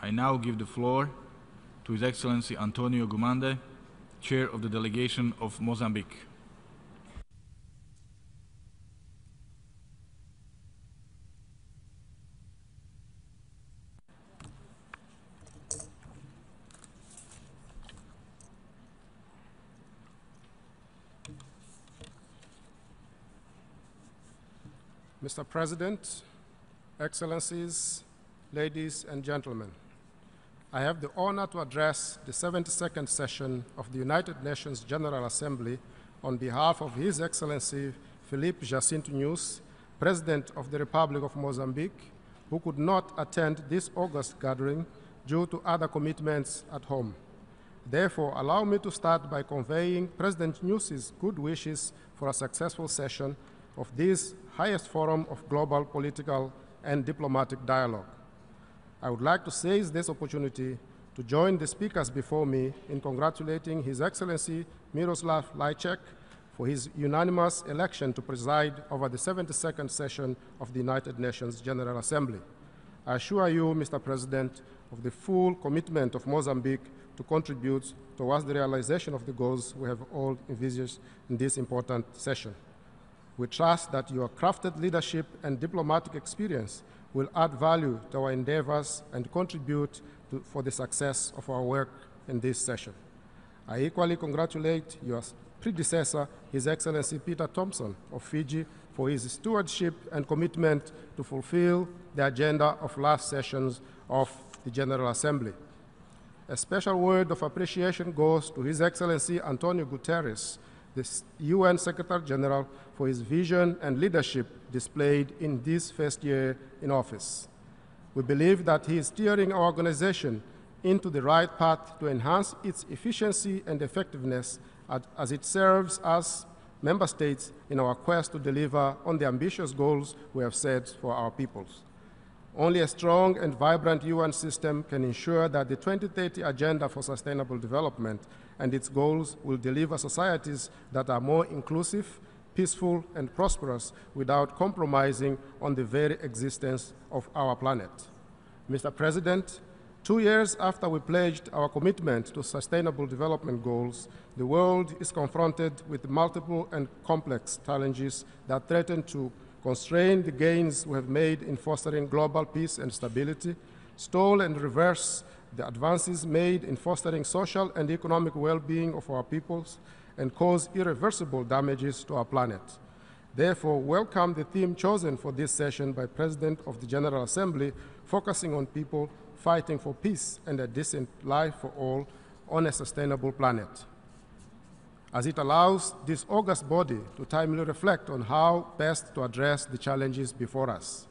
I now give the floor to His Excellency Antonio Gumande, Chair of the Delegation of Mozambique. Mr. President, Excellencies, ladies and gentlemen, I have the honor to address the 72nd session of the United Nations General Assembly on behalf of His Excellency Filipe Jacinto Nunes, President of the Republic of Mozambique, who could not attend this August gathering due to other commitments at home. Therefore, allow me to start by conveying President Nunes' good wishes for a successful session of this highest forum of global political and diplomatic dialogue. I would like to seize this opportunity to join the speakers before me in congratulating His Excellency Miroslav Lajcak for his unanimous election to preside over the 72nd session of the United Nations General Assembly. I assure you, Mr. President, of the full commitment of Mozambique to contribute towards the realization of the goals we have all envisaged in this important session. We trust that your crafted leadership and diplomatic experience will add value to our endeavors and contribute for the success of our work in this session. I equally congratulate your predecessor, His Excellency Peter Thompson of Fiji, for his stewardship and commitment to fulfill the agenda of last sessions of the General Assembly. A special word of appreciation goes to His Excellency Antonio Guterres, the UN Secretary General, for his vision and leadership displayed in this first year in office. We believe that he is steering our organization into the right path to enhance its efficiency and effectiveness as it serves us, member states, in our quest to deliver on the ambitious goals we have set for our peoples. Only a strong and vibrant UN system can ensure that the 2030 Agenda for Sustainable Development and its goals will deliver societies that are more inclusive, peaceful, and prosperous without compromising on the very existence of our planet. Mr. President, 2 years after we pledged our commitment to sustainable development goals, the world is confronted with multiple and complex challenges that threaten to constrain the gains we have made in fostering global peace and stability, stall and reverse the advances made in fostering social and economic well-being of our peoples, and cause irreversible damages to our planet. Therefore, welcome the theme chosen for this session by President of the General Assembly, focusing on people fighting for peace and a decent life for all on a sustainable planet, as it allows this august body to timely reflect on how best to address the challenges before us.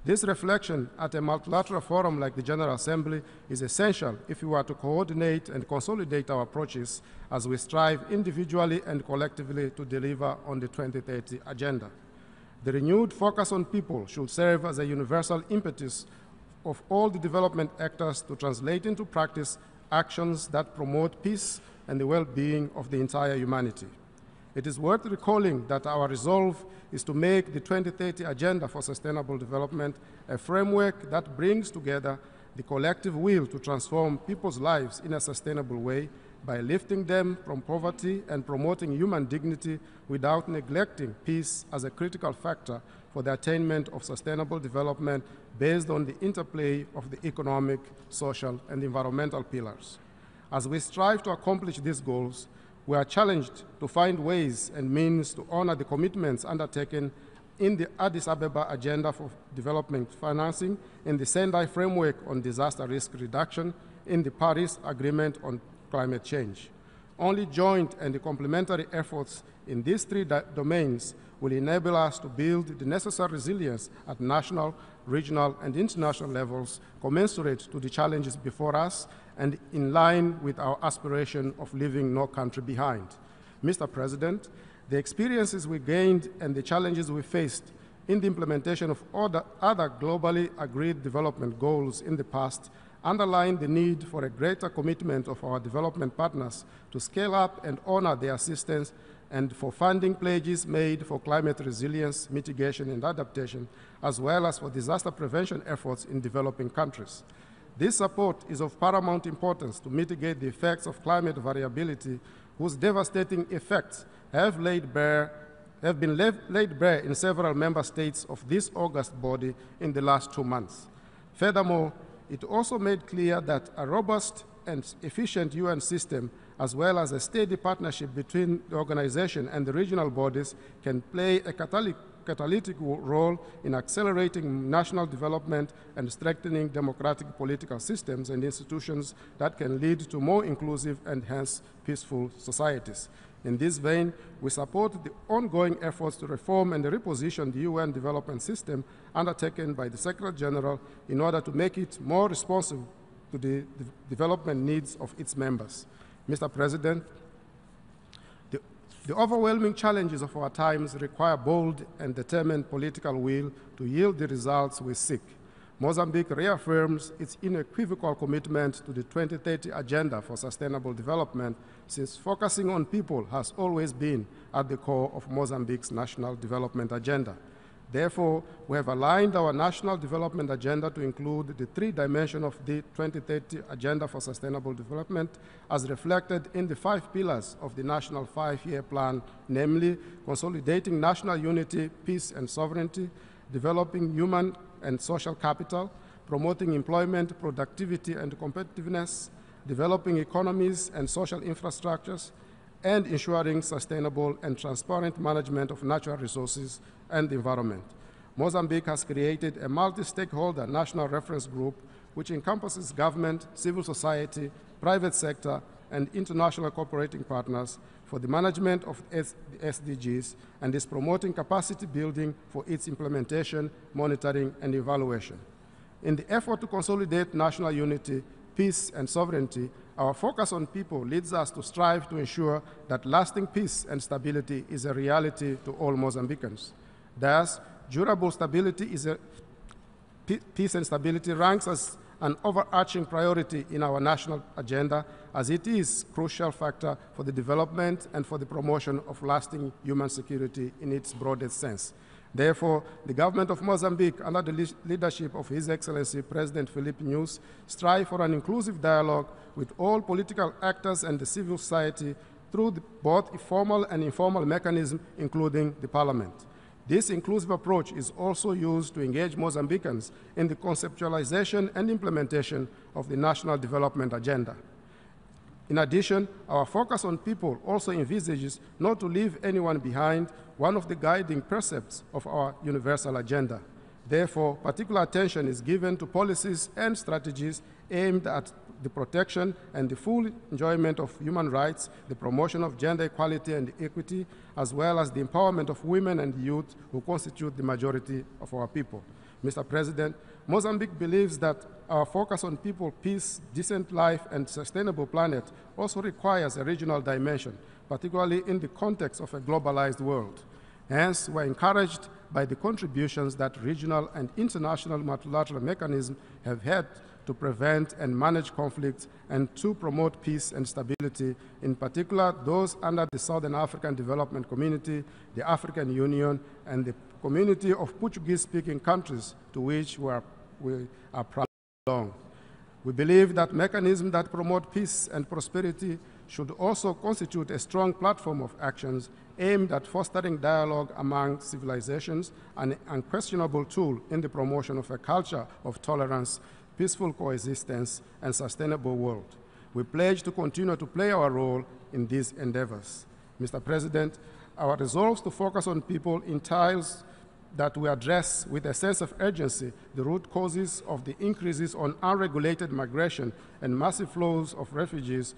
This reflection at a multilateral forum like the General Assembly is essential if we are to coordinate and consolidate our approaches as we strive individually and collectively to deliver on the 2030 Agenda. The renewed focus on people should serve as a universal impetus of all the development actors to translate into practice actions that promote peace and the well-being of the entire humanity. It is worth recalling that our resolve is to make the 2030 Agenda for Sustainable Development a framework that brings together the collective will to transform people's lives in a sustainable way by lifting them from poverty and promoting human dignity without neglecting peace as a critical factor for the attainment of sustainable development based on the interplay of the economic, social, and environmental pillars. As we strive to accomplish these goals, we are challenged to find ways and means to honor the commitments undertaken in the Addis Ababa Agenda for Development Financing, in the Sendai Framework on Disaster Risk Reduction, in the Paris Agreement on Climate Change. Only joint and complementary efforts in these three domains will enable us to build the necessary resilience at national, regional, and international levels commensurate to the challenges before us and in line with our aspiration of leaving no country behind. Mr. President, the experiences we gained and the challenges we faced in the implementation of other globally agreed development goals in the past underline the need for a greater commitment of our development partners to scale up and honor their assistance and for funding pledges made for climate resilience, mitigation, and adaptation, as well as for disaster prevention efforts in developing countries. This support is of paramount importance to mitigate the effects of climate variability, whose devastating effects have been laid bare in several member states of this august body in the last 2 months. Furthermore, it also made clear that a robust and efficient UN system, as well as a steady partnership between the organization and the regional bodies, can play a catalytic role in accelerating national development and strengthening democratic political systems and institutions that can lead to more inclusive and hence peaceful societies. In this vein, we support the ongoing efforts to reform and reposition the UN development system undertaken by the Secretary General in order to make it more responsive to the development needs of its members. Mr. President, the overwhelming challenges of our times require bold and determined political will to yield the results we seek. Mozambique reaffirms its unequivocal commitment to the 2030 Agenda for Sustainable Development, since focusing on people has always been at the core of Mozambique's national development agenda. Therefore, we have aligned our national development agenda to include the 3 dimensions of the 2030 Agenda for Sustainable Development as reflected in the 5 pillars of the National 5-Year Plan, namely consolidating national unity, peace and sovereignty, developing human and social capital, promoting employment, productivity and competitiveness, developing economies and social infrastructures, and ensuring sustainable and transparent management of natural resources and the environment. Mozambique has created a multi-stakeholder national reference group which encompasses government, civil society, private sector, and international cooperating partners for the management of the SDGs and is promoting capacity building for its implementation, monitoring, and evaluation. In the effort to consolidate national unity, peace, and sovereignty, our focus on people leads us to strive to ensure that lasting peace and stability is a reality to all Mozambicans. Thus, durable stability peace and stability ranks as an overarching priority in our national agenda, as it is a crucial factor for the development and for the promotion of lasting human security in its broadest sense. Therefore, the government of Mozambique, under the leadership of His Excellency President Filipe Nyusi, strive for an inclusive dialogue with all political actors and the civil society through both formal and informal mechanisms, including the parliament. This inclusive approach is also used to engage Mozambicans in the conceptualization and implementation of the National Development Agenda. In addition, our focus on people also envisages not to leave anyone behind, one of the guiding precepts of our universal agenda. Therefore, particular attention is given to policies and strategies aimed at the protection and the full enjoyment of human rights, the promotion of gender equality and equity, as well as the empowerment of women and youth who constitute the majority of our people. Mr. President, Mozambique believes that our focus on people, peace, decent life, and sustainable planet also requires a regional dimension, particularly in the context of a globalized world. Hence, we're encouraged by the contributions that regional and international multilateral mechanisms have had to prevent and manage conflicts and to promote peace and stability, in particular those under the Southern African Development Community, the African Union, and the community of Portuguese-speaking countries to which we are proud to belong. We believe that mechanisms that promote peace and prosperity should also constitute a strong platform of actions aimed at fostering dialogue among civilizations, an unquestionable tool in the promotion of a culture of tolerance, peaceful coexistence, and sustainable world. We pledge to continue to play our role in these endeavors. Mr. President, our resolve to focus on people entails that we address with a sense of urgency the root causes of the increases on unregulated migration and massive flows of refugees,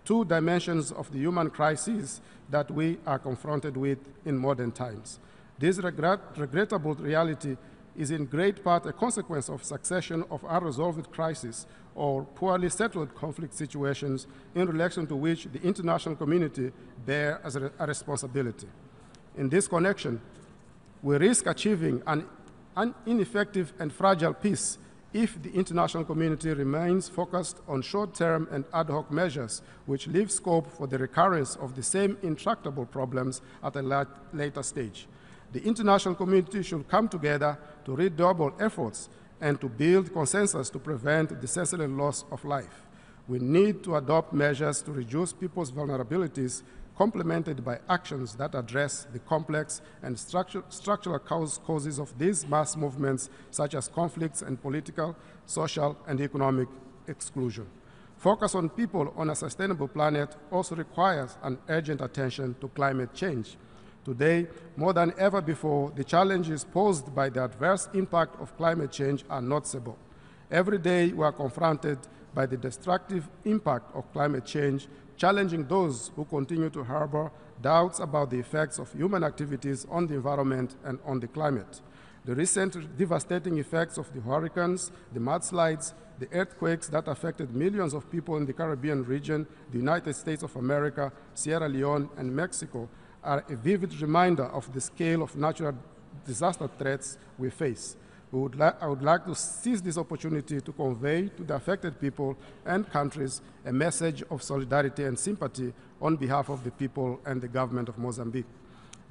2 dimensions of the human crises that we are confronted with in modern times. This regrettable reality is in great part a consequence of succession of unresolved crises or poorly settled conflict situations in relation to which the international community bears a responsibility. In this connection, we risk achieving an ineffective and fragile peace if the international community remains focused on short-term and ad hoc measures which leave scope for the recurrence of the same intractable problems at a later stage. The international community should come together to redouble efforts and to build consensus to prevent the senseless loss of life. We need to adopt measures to reduce people's vulnerabilities, complemented by actions that address the complex and structural causes of these mass movements, such as conflicts and political, social, and economic exclusion. Focus on people on a sustainable planet also requires an urgent attention to climate change. Today, more than ever before, the challenges posed by the adverse impact of climate change are noticeable. Every day, we are confronted by the destructive impact of climate change, challenging those who continue to harbor doubts about the effects of human activities on the environment and on the climate. The recent devastating effects of the hurricanes, the mudslides, the earthquakes that affected millions of people in the Caribbean region, the United States of America, Sierra Leone, and Mexico are a vivid reminder of the scale of natural disaster threats we face. I would like to seize this opportunity to convey to the affected people and countries a message of solidarity and sympathy on behalf of the people and the government of Mozambique.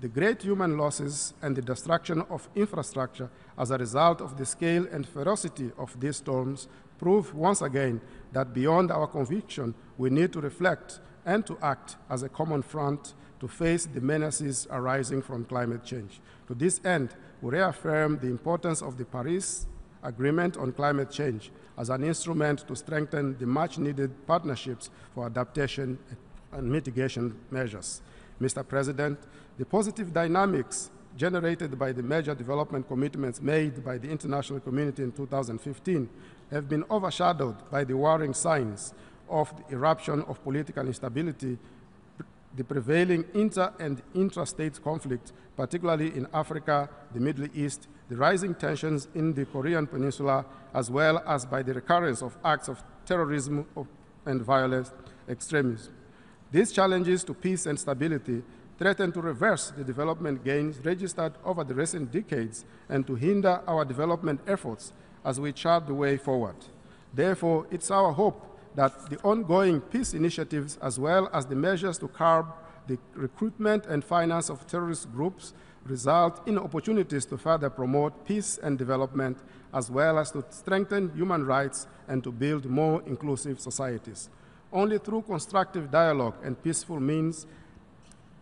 The great human losses and the destruction of infrastructure as a result of the scale and ferocity of these storms prove once again that beyond our conviction, we need to reflect and to act as a common front to face the menaces arising from climate change. To this end, we reaffirm the importance of the Paris Agreement on climate change as an instrument to strengthen the much-needed partnerships for adaptation and mitigation measures. Mr. President, the positive dynamics generated by the major development commitments made by the international community in 2015 have been overshadowed by the worrying signs of the eruption of political instability, the prevailing inter- and intra-state conflict, particularly in Africa, the Middle East, the rising tensions in the Korean Peninsula, as well as by the recurrence of acts of terrorism and violent extremism. These challenges to peace and stability threaten to reverse the development gains registered over the recent decades and to hinder our development efforts as we chart the way forward. Therefore, it's our hope that the ongoing peace initiatives, as well as the measures to curb the recruitment and finance of terrorist groups, result in opportunities to further promote peace and development, as well as to strengthen human rights and to build more inclusive societies. Only through constructive dialogue and peaceful means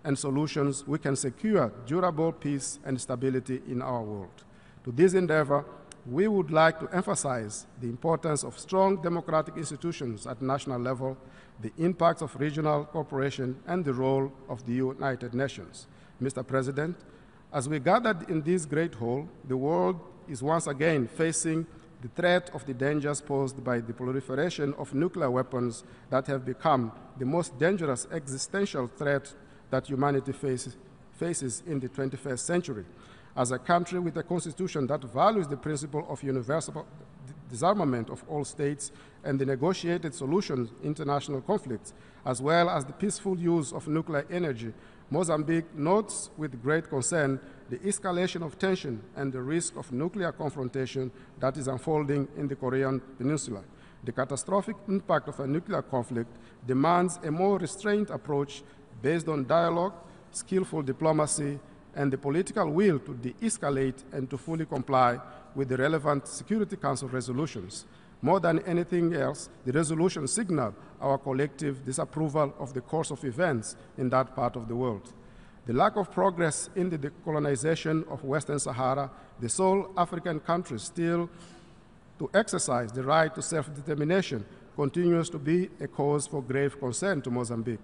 and solutions we can secure durable peace and stability in our world. To this endeavor, we would like to emphasize the importance of strong democratic institutions at national level, the impact of regional cooperation, and the role of the United Nations. Mr. President, as we gathered in this great hall, the world is once again facing the threat of the dangers posed by the proliferation of nuclear weapons that have become the most dangerous existential threat that humanity faces in the 21st century. As a country with a constitution that values the principle of universal disarmament of all states and the negotiated solution to international conflicts, as well as the peaceful use of nuclear energy, Mozambique notes with great concern the escalation of tension and the risk of nuclear confrontation that is unfolding in the Korean Peninsula. The catastrophic impact of a nuclear conflict demands a more restrained approach based on dialogue, skillful diplomacy, and the political will to de-escalate and to fully comply with the relevant Security Council resolutions. More than anything else, the resolutions signal our collective disapproval of the course of events in that part of the world. The lack of progress in the decolonization of Western Sahara, the sole African country still to exercise the right to self-determination, continues to be a cause for grave concern to Mozambique.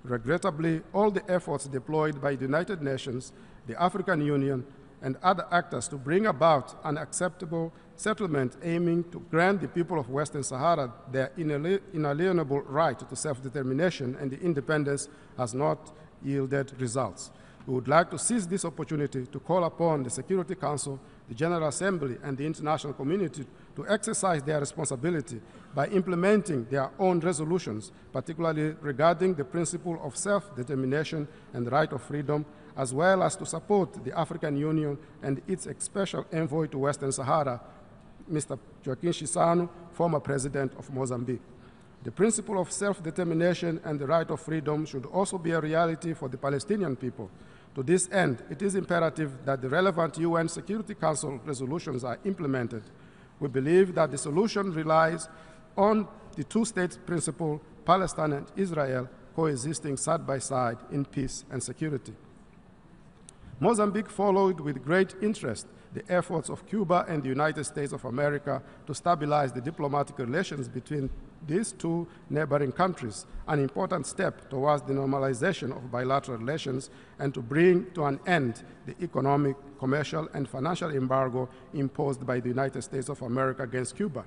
Regrettably, all the efforts deployed by the United Nations, the African Union, and other actors to bring about an acceptable settlement aiming to grant the people of Western Sahara their inalienable right to self-determination and independence has not yielded results. We would like to seize this opportunity to call upon the Security Council, the General Assembly, and the international community to exercise their responsibility by implementing their own resolutions, particularly regarding the principle of self-determination and the right of freedom, as well as to support the African Union and its special envoy to Western Sahara, Mr. Joaquim Chissano, former president of Mozambique. The principle of self-determination and the right of freedom should also be a reality for the Palestinian people. To this end, it is imperative that the relevant UN Security Council resolutions are implemented. We believe that the solution relies on the two-state principle, Palestine and Israel coexisting side by side in peace and security. Mozambique followed with great interest the efforts of Cuba and the United States of America to stabilize the diplomatic relations between these two neighboring countries, an important step towards the normalization of bilateral relations and to bring to an end the economic, commercial, and financial embargo imposed by the United States of America against Cuba.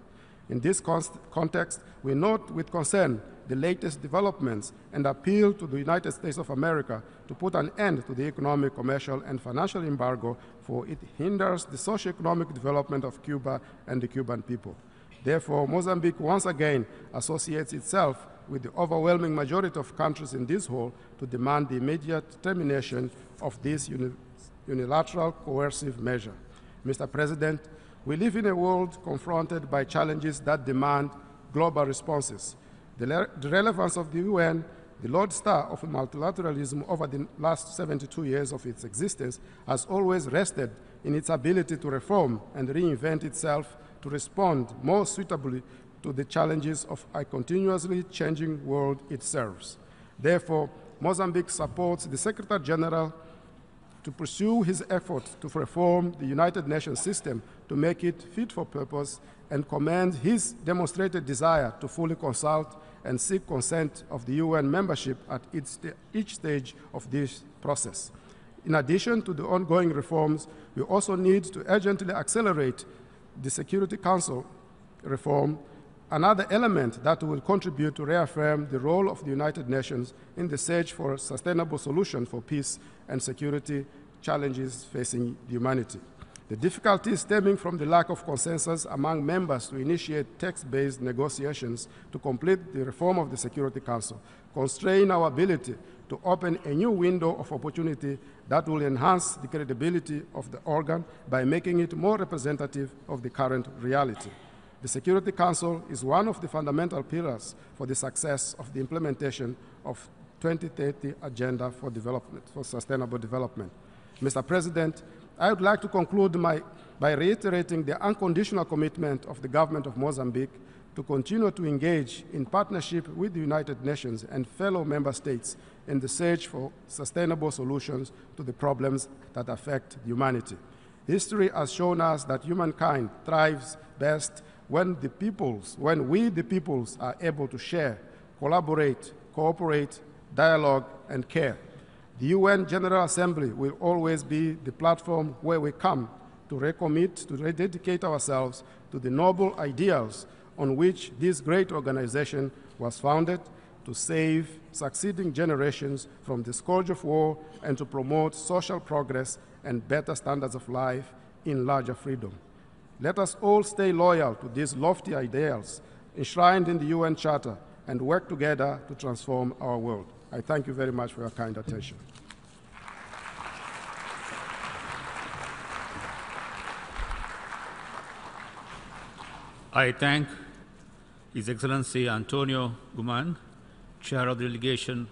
In this context, we note with concern the latest developments and appeal to the United States of America to put an end to the economic, commercial, and financial embargo, for it hinders the socio-economic development of Cuba and the Cuban people. Therefore, Mozambique once again associates itself with the overwhelming majority of countries in this hall to demand the immediate termination of this unilateral coercive measure. Mr. President, we live in a world confronted by challenges that demand global responses. The relevance of the UN, the lodestar of multilateralism over the last 72 years of its existence, has always rested in its ability to reform and reinvent itself to respond more suitably to the challenges of a continuously changing world it serves. Therefore, Mozambique supports the Secretary General to pursue his efforts to reform the United Nations system to make it fit for purpose, and commend his demonstrated desire to fully consult and seek consent of the UN membership at each stage of this process. In addition to the ongoing reforms, we also need to urgently accelerate the Security Council reform, another element that will contribute to reaffirm the role of the United Nations in the search for a sustainable solution for peace and security challenges facing humanity. The difficulties stemming from the lack of consensus among members to initiate text-based negotiations to complete the reform of the Security Council constrain our ability to open a new window of opportunity that will enhance the credibility of the organ by making it more representative of the current reality. The Security Council is one of the fundamental pillars for the success of the implementation of 2030 Agenda for Development, for Sustainable Development. Mr. President, I would like to conclude by reiterating the unconditional commitment of the government of Mozambique to continue to engage in partnership with the United Nations and fellow member states in the search for sustainable solutions to the problems that affect humanity. History has shown us that humankind thrives best when we, the peoples, are able to share, collaborate, cooperate, dialogue, and care. The UN General Assembly will always be the platform where we come to recommit, to rededicate ourselves to the noble ideals on which this great organization was founded, to save succeeding generations from the scourge of war and to promote social progress and better standards of life in larger freedom. Let us all stay loyal to these lofty ideals enshrined in the UN Charter and work together to transform our world. I thank you very much for your kind attention. I thank His Excellency Antonio Gumande, Chair of the Delegation